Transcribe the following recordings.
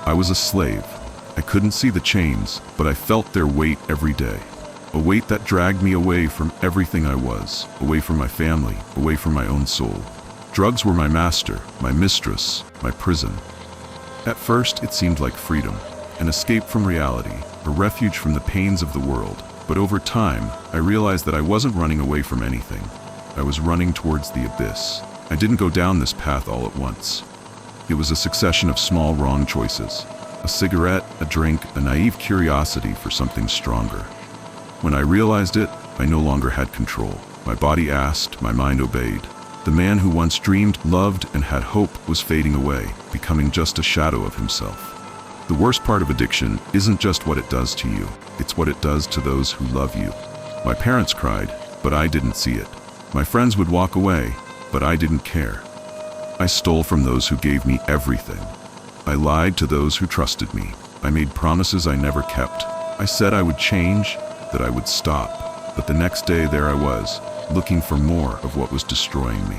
I was a slave. I couldn't see the chains, but I felt their weight every day. A weight that dragged me away from everything I was, away from my family, away from my own soul. Drugs were my master, my mistress, my prison. At first, it seemed like freedom, an escape from reality, a refuge from the pains of the world. But over time, I realized that I wasn't running away from anything. I was running towards the abyss. I didn't go down this path all at once. It was a succession of small wrong choices. A cigarette, a drink, a naive curiosity for something stronger. When I realized it, I no longer had control. My body asked, my mind obeyed. The man who once dreamed, loved, and had hope was fading away, becoming just a shadow of himself. The worst part of addiction isn't just what it does to you, it's what it does to those who love you. My parents cried, but I didn't see it. My friends would walk away, but I didn't care. I stole from those who gave me everything. I lied to those who trusted me. I made promises I never kept. I said I would change, that I would stop. But the next day there I was, looking for more of what was destroying me.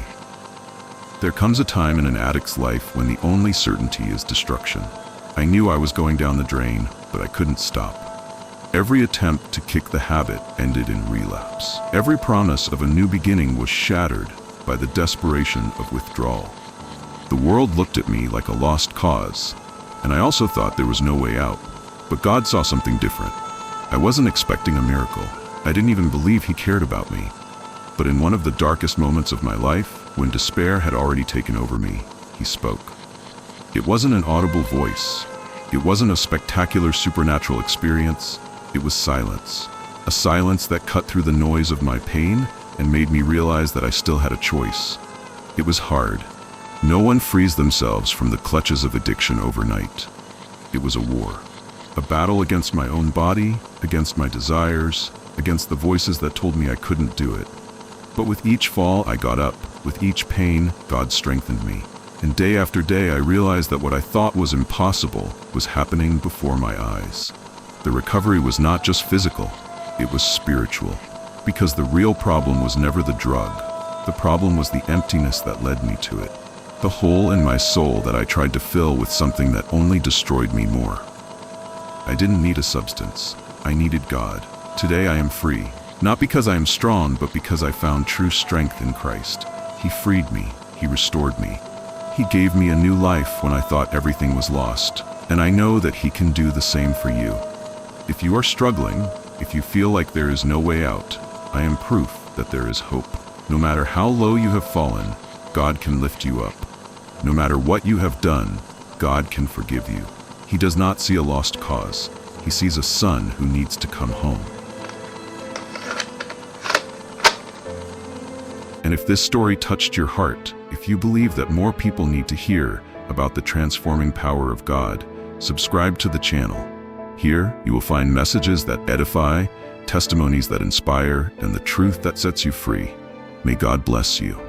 There comes a time in an addict's life when the only certainty is destruction. I knew I was going down the drain, but I couldn't stop. Every attempt to kick the habit ended in relapse. Every promise of a new beginning was shattered by the desperation of withdrawal. The world looked at me like a lost cause, and I also thought there was no way out. But God saw something different. I wasn't expecting a miracle. I didn't even believe He cared about me. But in one of the darkest moments of my life, when despair had already taken over me, He spoke. It wasn't an audible voice. It wasn't a spectacular supernatural experience. It was silence. A silence that cut through the noise of my pain and made me realize that I still had a choice. It was hard. No one frees themselves from the clutches of addiction overnight. It was a war. A battle against my own body, against my desires, against the voices that told me I couldn't do it. But with each fall, I got up. With each pain, God strengthened me. And day after day, I realized that what I thought was impossible was happening before my eyes. The recovery was not just physical, it was spiritual. Because the real problem was never the drug. The problem was the emptiness that led me to it. The hole in my soul that I tried to fill with something that only destroyed me more. I didn't need a substance. I needed God. Today I am free. Not because I am strong, but because I found true strength in Christ. He freed me. He restored me. He gave me a new life when I thought everything was lost. And I know that He can do the same for you. If you are struggling, if you feel like there is no way out, I am proof that there is hope. No matter how low you have fallen, God can lift you up. No matter what you have done, God can forgive you. He does not see a lost cause. He sees a son who needs to come home. And if this story touched your heart, if you believe that more people need to hear about the transforming power of God, subscribe to the channel. Here, you will find messages that edify, testimonies that inspire, and the truth that sets you free. May God bless you.